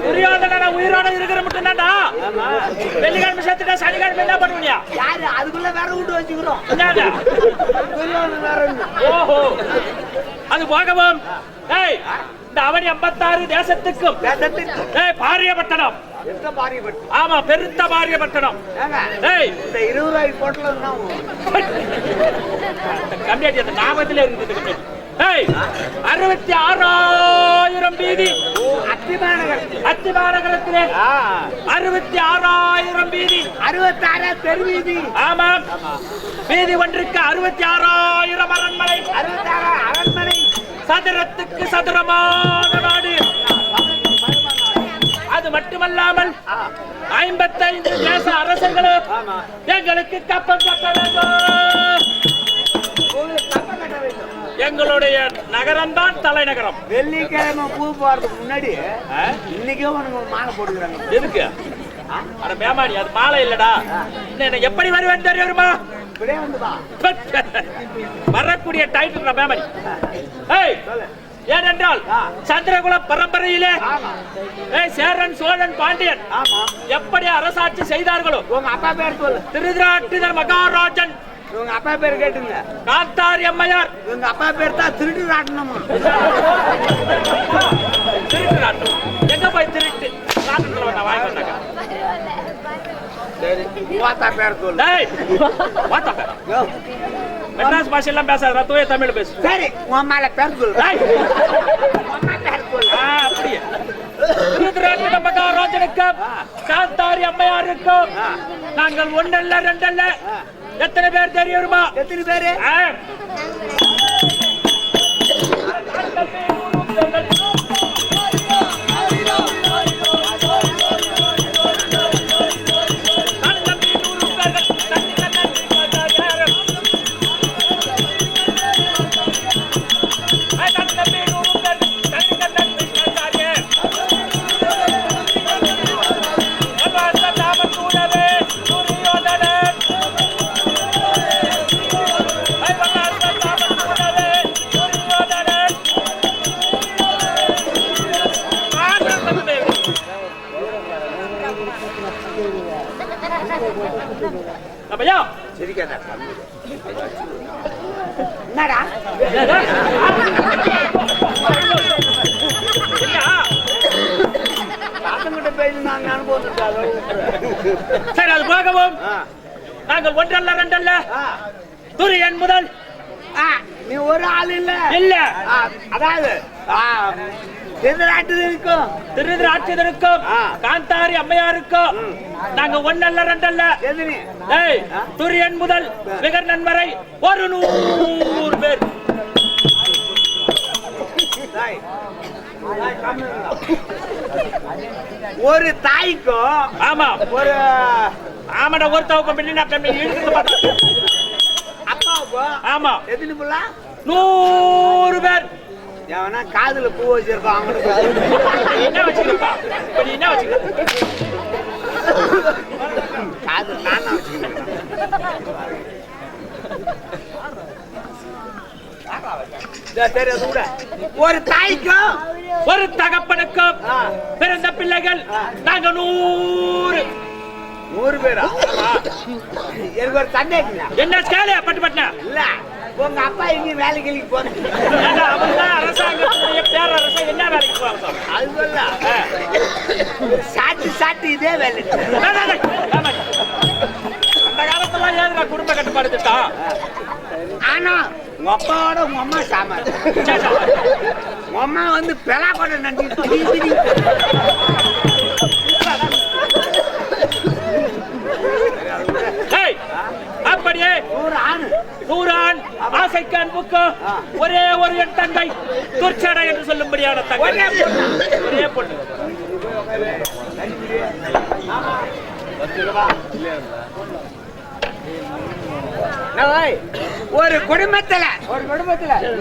துரியோதன உயிரோட இருக்கிற மட்டும் தான்டா. வெள்ளிக்கிழமை சேர்த்துட்டா சனிக்கிழமை என்ன பண்ணுவியா? யாரு அதுக்குள்ள வேற வீட்டு வச்சுக்கிறோம். ஓஹோ, அது போகவும் இந்த அவனி 56 தேசத்துக்கும் பாரியப்பட்டனம். ஆமா, பெருத்த பாரியப்பட்டனம். இந்த 20 ரூபாய் போட்டல கம்மியாட்டி அந்த ஞாபகத்திலே இருக்குது. 66,000 வீதி அத்திமாநகரத்திலே 66,000 வீதி, 66 தெருவீதி. ஆமாம், வீதி ஒன்றுக்கு 66,000 அரண்மனை. 66 அரண்மனை. சதுரத்துக்கு சதுரமான நாடு. அது மட்டுமல்லாமல் 55 தேச அரசர்களும் எங்களுக்கு கப்பம் கட்ட வேண்டும். எங்களுடைய நகரம் தான் தலைநகரம். வெள்ளிக்கிழமை பூ போறதுக்கு முன்னாடி இன்னைக்கே உனக்கு மாலை போட்டுக்கிறாங்க. எதுக்கு? அட மேமாடி, அது மாலை இல்லடா. எப்படி வருவேன் தெரியுமா? வரக்கூடிய டைட்டில் மேமாடி. ஏனென்றால் சந்திரகுல பரம்பரையிலே சேரன் சோழன் பாண்டியன் எப்படி அரசாட்சி செய்தார்களோ, உங்க அப்பா பேர் சொல்லு. திருதராட்டிரர் மகாராஜன். உங்க அப்பா பேர் கேட்டுங்க. காந்தாரி அம்மையார். உங்க அப்பா பேர் தான் திருட்டு ராட்டனமா. திருட்டு ராட்டனம் எங்க போய் திருட்டு ராட்டனத்துல வாங்கி வந்தாங்க. சரி, வாத்தா பேர் சொல்லு. வாத்தா பேர் மெட்ராஸ் பாஷையெல்லாம் பேசாத, தூய தமிழ் பேசு. சரி, உன் மேல பேர் சொல்லு. அப்படியே திருதராட்டிர மகாராஜனுக்கும் காந்தாரி அம்மையாருக்கும் நாங்கள் ஒன்னல்ல ரெண்டல்ல எத்தனை பேர் தெரியுமா? எத்தனை பேரு? என்னடா சரி, அது போகவும் நாங்கள் ஒன்றல்ல ரெண்டல்ல துரியன் முதல். நீ ஒரு ஆள் இல்ல இல்ல, அதாவது திருதராட்டிரருக்கும் காந்தாரி அம்மையாருக்கும் நாங்க ஒன்னல்ல ரெண்டல்ல துரியன் முதல் விகர்ணன் வரை 100 பேர். ஒரு தாய்க்கும் ஆமா ஒரு ஆமாடா ஒருத்தவுக்கும் பின்னா அப்பாவுக்கும் ஆமா எத்தனை புள்ள? 100 பேர். எவனா காதுல பூ வச்சிருக்கான் அவனுக்கு என்ன வச்சிருப்பா? என்ன வச்சிருக்க? காது நானா வச்சிருக்கேன். ஒரு தாய்க்கும் ஒரு தகப்பனுக்கும் பிறந்த பிள்ளைகள் நாங்க 100 பேரா? எனக்கு ஒரு சந்தேகம். என்ன ஸ்கேலியா பட்டு பட்டுனா? இல்ல, உங்க அப்பா இங்க வேலைக்கு போறேன். அவங்க அரசாங்கத்துடைய பேரரசு என்ன வேலைக்கு போறாங்க? அது சொல்ல சாட்டி சாட்டி இதே வேலை. அந்த காலத்துல ஏதுடா குடும்ப கட்டுப்பாடு திட்டம்? ஆனா உங்க அப்பாவோட உங்க அம்மா சாமான். உங்க அம்மா வந்து பெலா கூட நன்றி. அப்படியே 100 ஆண் ஆசைக்கு அன்புக்கு ஒரே ஒரு என் தங்கை துர்ச்சடை என்று சொல்லும்படியான தங்கை. ஒரே பொண்ணு. ஒரு குடும்பத்துல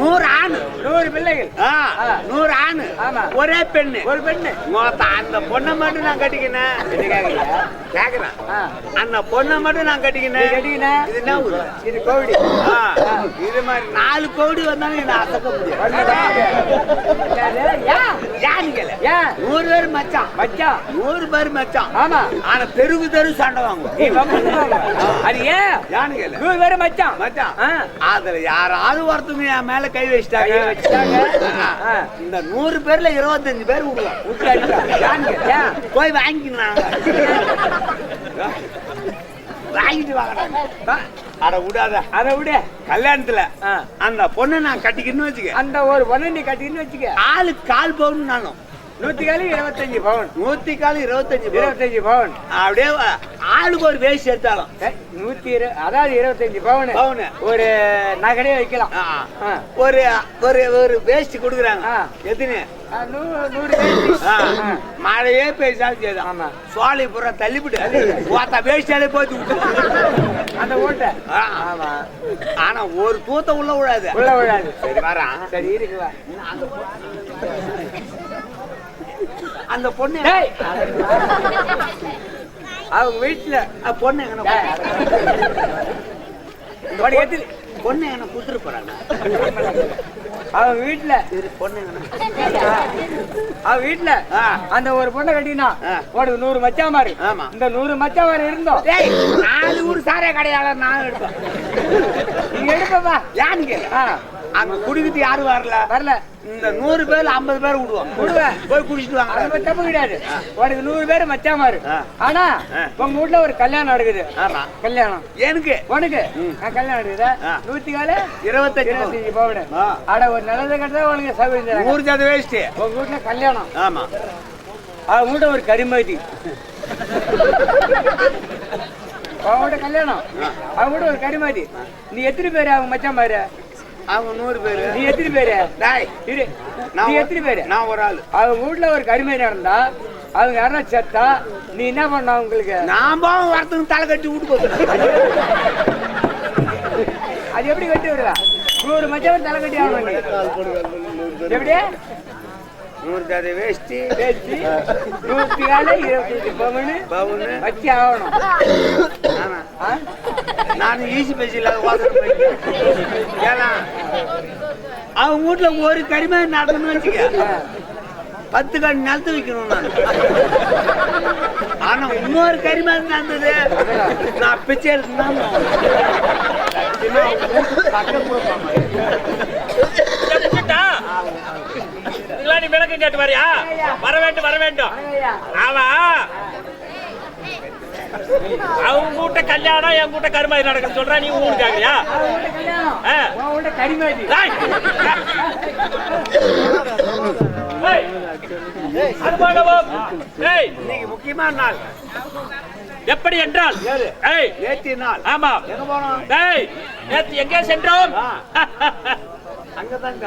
100 ஆண் 100 பிள்ளைகள் 100 ஆண் ஒரே பெண்ணு ஒரு பெண்ணு அந்த பொண்ணை மட்டும் நான் கட்டிக்கினேன் கேக்குறேன் அந்த பொண்ணை மட்டும் நான் கட்டிக்கினேன் இது என்ன ஊரு? இது கோவிடி இது மாதிரி 4 கோடி வந்தாலும் என்ன அசக்க முடியாது. ஏன்னு கேளு 100 பேர் மச்சான் 100 பேர் மச்சான். ஆமா ஆனா தெரு சண்டை வாங்குவோம். அது ஏன் ஏன்னு கேளு 100 பேர் மச்சான் அதுல யாராவது ஒருத்தவங்க என் மேல கை வச்சுட்டாங்க இந்த 100 பேர்ல 25 பேர் விடுவான். போய் வாங்கினாங்க வாங்கிட்டு வாங்க. அட விடாத அதை விட கல்யாணத்துல அந்த பொண்ணை நான் கட்டிக்கணும்னு வச்சுக்க. அந்த ஒரு பொண்ணு நீ கட்டின்னு வச்சுக்க. ஆளுக்கு 1/4 பவுன் நானும் 125 பவுன் 125 பவுன் அப்படியே ஆளுக்கு ஒரு வேஸ்ட் எடுத்தாலும் 120 அதாவது 25 பவுன் ஒரு நகரே வைக்கலாம். ஒரு ஒரு ஒரு வேஸ்ட் கொடுக்குறாங்க. எத்தனை 100 வேஸ்ட் மழையே பேசாலும் செய்யுது. ஆமா சோழி பூரா தள்ளிவிட்டு வேஸ்டாலே போச்சு அந்த ஓட்டை. ஆமா ஆனா ஒரு தூத்த உள்ள விடாது. சரி வரான். சரி இருக்குவா அந்த பொண்ணு அவங்க வீட்டுல பொண்ணு பொண்ணு என்ன குடுத்துட்டு போறாங்க. அவங்க வீட்டுல பொண்ணு அவ வீட்டுல அந்த ஒரு பொண்ணை கட்டினா உனக்கு 100 மச்சாமாரு. இந்த 100 மச்சாமாரு இருந்தோம் 4 ஊர் சாரே கடையாள நான் எடுப்பேன். நீங்க எடுப்பா ஏன்னு கேளு அங்க குடிக்கிட்டு யாரும் வரல. இந்த 100 பேர்ல 50 பேர் விடுவேன். போய் குடிச்சிட்டு வாங்க. அது தப்பு கிடையாது. உனக்கு 100 பேர் மச்சாமாரு. ஆனா உங்க வீட்டுல ஒரு கல்யாணம் நடக்குது. கல்யாணம் எனக்கு உனக்கு கல்யாணம் நடக்குது. 125 பவுன். அட ஒரு நல்லது கட்டதான் உனக்கு சௌகரியம் 100 வேஸ்ட். உங்க வீட்டுல கல்யாணம். ஆமா அவங்க வீட்டுல ஒரு கரிமதி. அவங்க கல்யாணம் அவங்க வீட்டுல ஒரு கரிமதி. நீ எத்தனை பேரு அவங்க மச்சாமாரு? அவங்க 100 பேரு. நீ எத்தனை பேரு? நீ எத்தனை பேரு? நான் ஒரு ஆளு. அவங்க வீட்டுல ஒரு கரிமை நடந்தா அவங்க யாரா செத்தா நீ என்ன பண்ண? உங்களுக்கு நான் வரத்துக்கு தலை கட்டி விட்டு போறேன். அது எப்படி கட்டி விடுவா? 100 மச்சம் தலை கட்டி ஆகணும். எப்படி 100 வேஷ்டி 125 பவுன் வச்சு ஆகணும். நானும் ஈசி பேசில ஏன்னா அவங்க வீட்டுல ஒரு கரிமை நடக்கணும்னு வச்சுக்க 10 கண் நிலத்து வைக்கணும் நான். ஆனா இன்னொரு கரிமை நடந்தது நான் பிச்சை எடுத்துதான் நீ விளக்கம் கேட்டு வரியா? வர வேண்டும். ஆமா அவங்க கூட்ட கல்யாணம் என் கூட்ட கருமாதி நடக்குன்னு சொல்ற. நீ ஊரு கேக்குறியா? இன்னைக்கு முக்கியமான நாள். எப்படி என்றால் நேற்று நாள். ஆமா எங்க போனோம்? நேற்று எங்கே சென்றோம்? அங்கதான்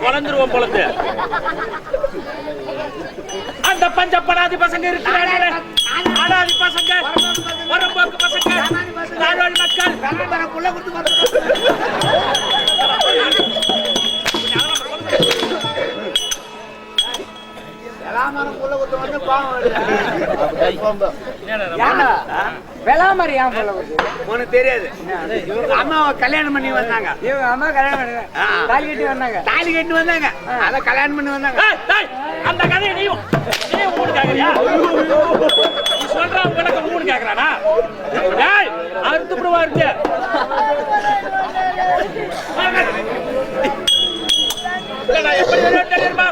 குழந்துருவோம் பொழுது. அந்த பஞ்ச படாதி பசங்க இருக்கிறாங்க. அனாதி பசங்க, வரம்போக்கு பசங்க, தாழ்வாழ் மக்கள் புள்ள கொடுத்து உனக்கு தெரியாது. அம்மாவை கல்யாணம் பண்ணி வந்தாங்க. இவங்க அம்மா கல்யாணம் பண்ணி தாலி கட்டி வந்தாங்க. அத கல்யாணம் பண்ணி வந்தாங்க. அந்த கதையை நீ மூணு கேக்குறியா? சொல்ற உனக்கு மூணு கேக்குறானா? அறுத்து விடுவா இருக்கு. எப்படி தெரியுமா?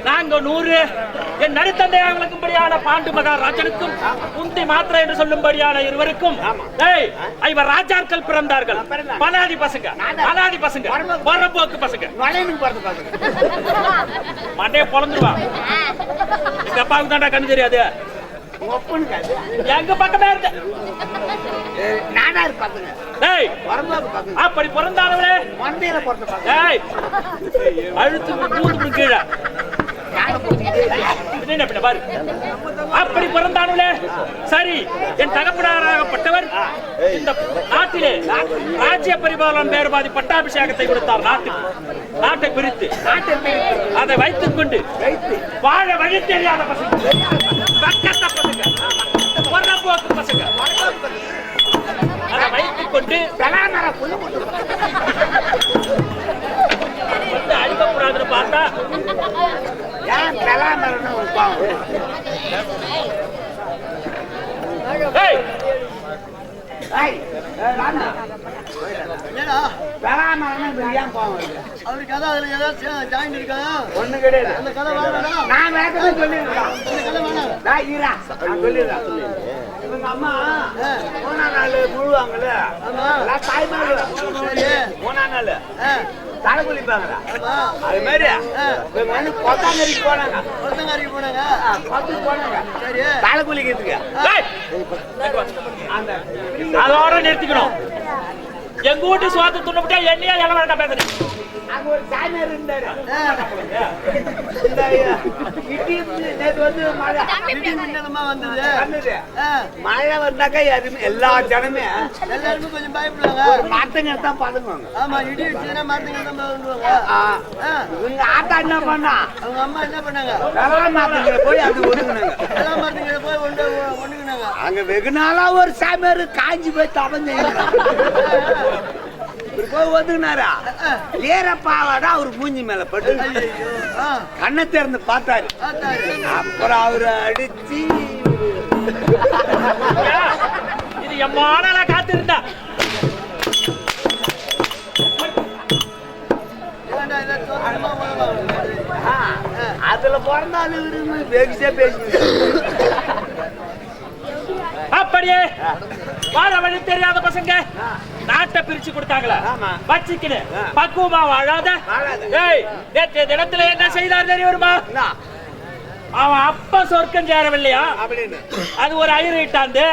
நாங்க 100 என் நடுத்தந்தை விளக்கும்படியான பாண்டு மகாராஜனுக்கும் குந்தி மாத்திரை என்று சொல்லும்படியான இருவருக்கும் இவர் ராஜாக்கள் பிறந்தார்கள். பலாதி பசங்க வரப்போக்கு பசங்க மண்டைய பொழந்துருவா. எங்க அப்பாவுக்கு தாண்டா கண்ணு தெரியாது. எங்க பக்கமே இருந்த அப்படி பிறந்தானவளே அழுத்து கீழே பாரு. அப்படி பிறந்தானுலே சரி. என் தகப்பனாராகப்பட்டவர் இந்த நாட்டிலே ராஜ்ய பரிபாலனம் பேர்பாதி பட்டாபிஷேகத்தை கொடுத்தார். நாட்டை பிரித்து அதை வைத்துக் கொண்டு வாழ வழி தெரியாத பசங்க, பக்கத்த பசங்க, போக்கு பசங்க அதை வைத்துக் கொண்டு அழிக்கக்கூடாதுன்னு பார்த்தா அவருக்கு அதுல ஏதாவது ஜாயின் இருக்கா? ஒண்ணு கிடையாது. அந்த கதை வேணாம். நான் வேகமா சொல்லிடுறேன். இந்த கதை வேணாம். இவங்க அம்மா மூணா நாள் முழுவாங்கல்ல. தாய்மார் மூணா நாள் தலை குளிப்பாங்களா? அது மாதிரி கொத்தாங்கரிக்கு போனாங்க. தலை குளிக்கிறதுக்கு அதோட நிறுத்திக்கணும். எங்க வீட்டு சுவாத்து துண்ணப்பட்டா என்னையா எல்லாம் வேண்டாம் பேசுறேன். அங்க ஒரு சாமியார் இருந்தாரு. மழை வந்தாக்கா எல்லா ஜனமே எல்லாருமே கொஞ்சம் பயப்படுவாங்க. மரத்துங்க தான் பதுங்குவாங்க. ஆமா, இடி அடிச்சுன்னா மரத்துங்க தான் பதுங்குவாங்க. இவங்க ஆத்தா என்ன பண்ணா, அவங்க அம்மா என்ன பண்ணாங்க, வெள்ளம் மரத்துங்களை போய் அது ஒதுங்கினாங்க. வெள்ளம் மரத்துங்களை போய் ஒண்ணுங்கினாங்க. அங்க வெகு நாளா ஒரு சாமியார் காஞ்சி போய் தவஞ்சு ஒதுங்கினாரா. ஏறப்பாவாடா அவரு மூஞ்சி மேல பட்டு கண்ணை திறந்து பார்த்தாரு. அப்புறம் அவரு அடிச்சு இது எம்மானால காத்திருந்தா அதுல பிறந்தாலும் பேசிட்டே பேசி அப்படியே வாழ வழி தெரியாத பசங்க நாட்டை பிரிச்சு கொடுத்தாங்களா? வச்சிக்கினு பக்குவமா வாழாத. நேற்றைய தினத்துல என்ன செய்தார் தெரியுமா? அவன் அப்ப சொர்க்கம் சேரவில்லையா அப்படின்னு அது ஒரு ஐயிட்டாந்து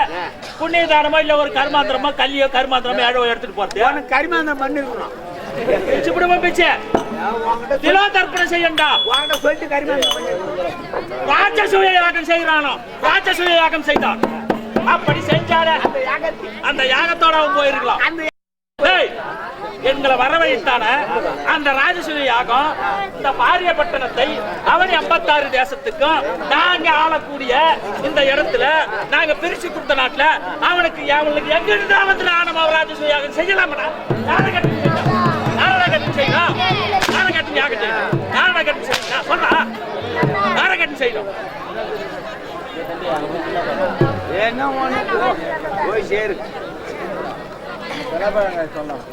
புண்ணியதானமோ இல்ல ஒரு கர்மாந்திரமோ கல்லியோ கர்மாந்திரமோ ஏழோ எடுத்துட்டு போறது. கர்மாந்திரம் பண்ணிருக்கணும். பிச்சு விடுவோம் பிச்சு திலோ தர்ப்பணம் செய்யண்டா சொல்லிட்டு கர்மாந்திரம் ராஜசூய யாகம் செய்யறானோ. ராஜசூய யாகம் செய்தான். அப்படி செஞ்சால அந்த யாகத்தோட அவன் போயிருக்கலாம். எங்களை வரவழைத்தான அந்த ராஜசூய யாகம் இந்த பாரியப்பட்டணத்தை அவன் 56 தேசத்துக்கும் நாங்க ஆளக்கூடிய இந்த இடத்துல நாங்க பிரிச்சு கொடுத்த நாட்டுல அவனுக்கு எங்க இருந்தா வந்து நானும் ராஜசூய யாகம் செய்யலாமடா. நாரகட்டும் செய்யணும். நாரகட்டும் யாகம் செய்யணும். நாரகட்டும் செய்யணும் சொல்றா. நாரகட்டும் செய்யணும். என்ன போய் சேரு.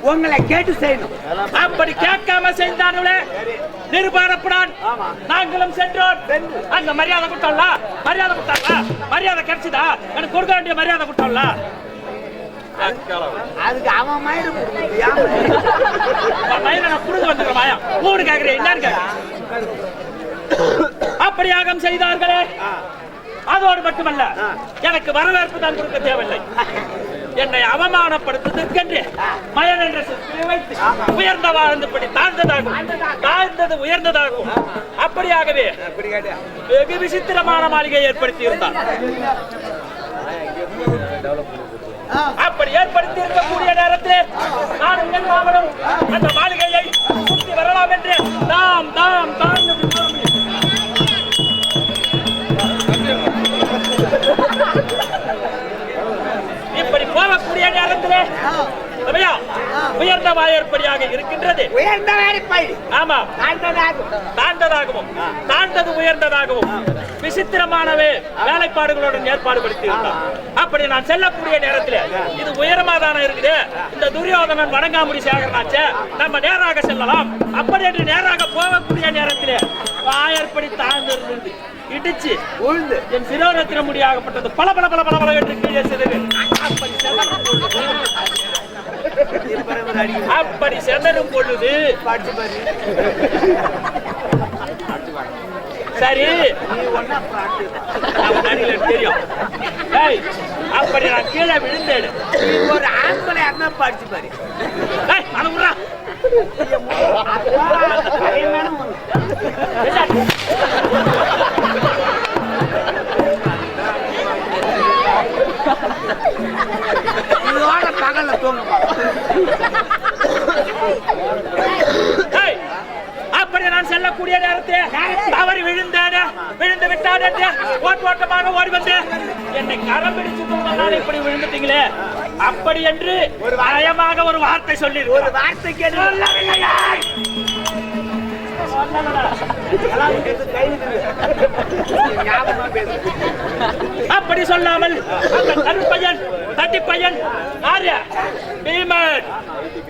உங்களை கேட்டு செய்யணும். அப்படி கேட்காம செய்தானுங்களே நிர்பாணப்படான். நாங்களும் சென்றோம். அங்க மரியாதை கொடுத்தோம்ல. மரியாதை கொடுத்தாங்களா? மரியாதை கிடைச்சதா? எனக்கு கொடுக்க வேண்டிய மரியாதை கொடுத்தோம்ல. அதுக்கு அவன் மயிறு குடுக்க வந்துடுற மாயா கூடு கேக்குறேன் என்னன்னு கேட்க. அப்படி யாகம் செய்தார்களே. அதோடு மட்டுமல்ல எனக்கு வரவேற்பு தான் கொடுக்க தேவையில்லை. என்னை அவமானப்படுத்துவதற்கென்று மயன் என்ற வைத்து உயர்ந்த வாழ்ந்தபடி தாழ்ந்தது உயர்ந்ததாகும். அப்படியாகவே வெகு விசித்திரமான மாளிகை ஏற்படுத்தி இருந்தார். அப்படி ஏற்படுத்தி இருக்கக்கூடிய நேரத்தில் நான் எங்கள் மாமனும் அந்த மாளிகையை சுற்றி வரலாம் என்று தாம் தாம் தாழ்ந்து இப்படி போகக்கூடிய நேரத்திலே உயர்ந்த வாயற்படியாக இருக்கின்றது. உயர்ந்த வாயற்படி ஆமா தாழ்ந்ததாகவும் தாழ்ந்தது உயர்ந்ததாகவும் விசித்திரமானவே வேலைப்பாடுகளுடன் ஏற்பாடு படுத்தி இருந்தான். அப்படி நான் செல்லக்கூடிய நேரத்தில் இது உயரமா தானே இருக்குது, இந்த துரியோதனன் வணங்காமுடி சேகரனாச்சே, நம்ம நேராக செல்லலாம். அப்படி என்று நேராக போகக்கூடிய நேரத்தில் ஆயர்படி தாழ்ந்திருந்து இடிச்சு உழுந்து என் சிரோரத்தின முடியாகப்பட்டது பல பல பல பல பல என்று கீழே சிதறு. அப்படி செதறும் பொழுது சரி தெரியும். அப்படி நான் கீழே விழுந்தேன். ஒரு ஆண்களை அண்ணா பாடிச்சு பாரு. இதோட பகல்ல தூங்க. அப்படி நான் செல்லக்கூடிய நேரத்தில் தவறி விழுந்தேன். விழுந்து விட்டான் என்று ஓட்டமாக ஓடி வந்தேன். என்னை கரம் பிடிச்சு தூங்கினால் இப்படி விழுந்துட்டீங்களே, அப்படி என்று ஒரு வயமாக ஒரு வார்த்தை சொல்லி ஒரு வார்த்தை கேட்டு அப்படி சொல்லாமல் அந்த கருப்பையன் தட்டி பையன் பீமன்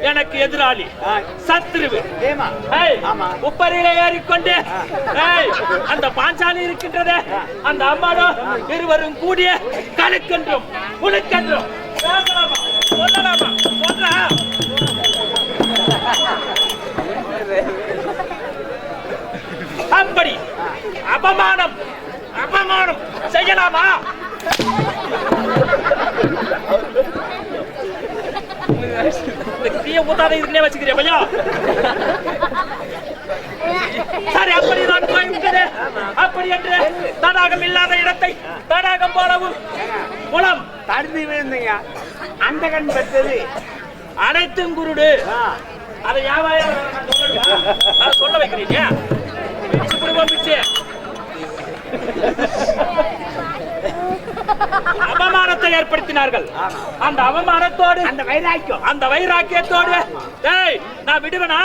எனக்கு எதிராளி சத்ருவு உப்பரியில ஏறிக்கொண்டு அந்த பாஞ்சாலி இருக்கின்றதே அந்த அம்மாடோ இருவரும் கூடிய கழுக்கென்றும் புழுக்கென்றும் சொல்லலாமா சொல்றா அப்படி அபமானம் அபமானம் செய்யலாமா? ஊத்தாத இருக்குன்னே வச்சுக்கிறேன் பையா. சரி அப்படிதான் போய்விட்டது. அப்படி என்று தடாகம் இல்லாத இடத்தை தடாகம் போலவும் குளம் தடுத்து விழுந்தீங்க. அந்த கண் பெற்றது அனைத்தும் குருடு. அதை யாவாயிரம் சொல்ல வைக்கிறீங்க. அவமானத்தை ஏற்படுத்தினார்கள். அந்த அவமானத்தோடு அந்த வைராக்கியத்தோடு நான் விடுவனா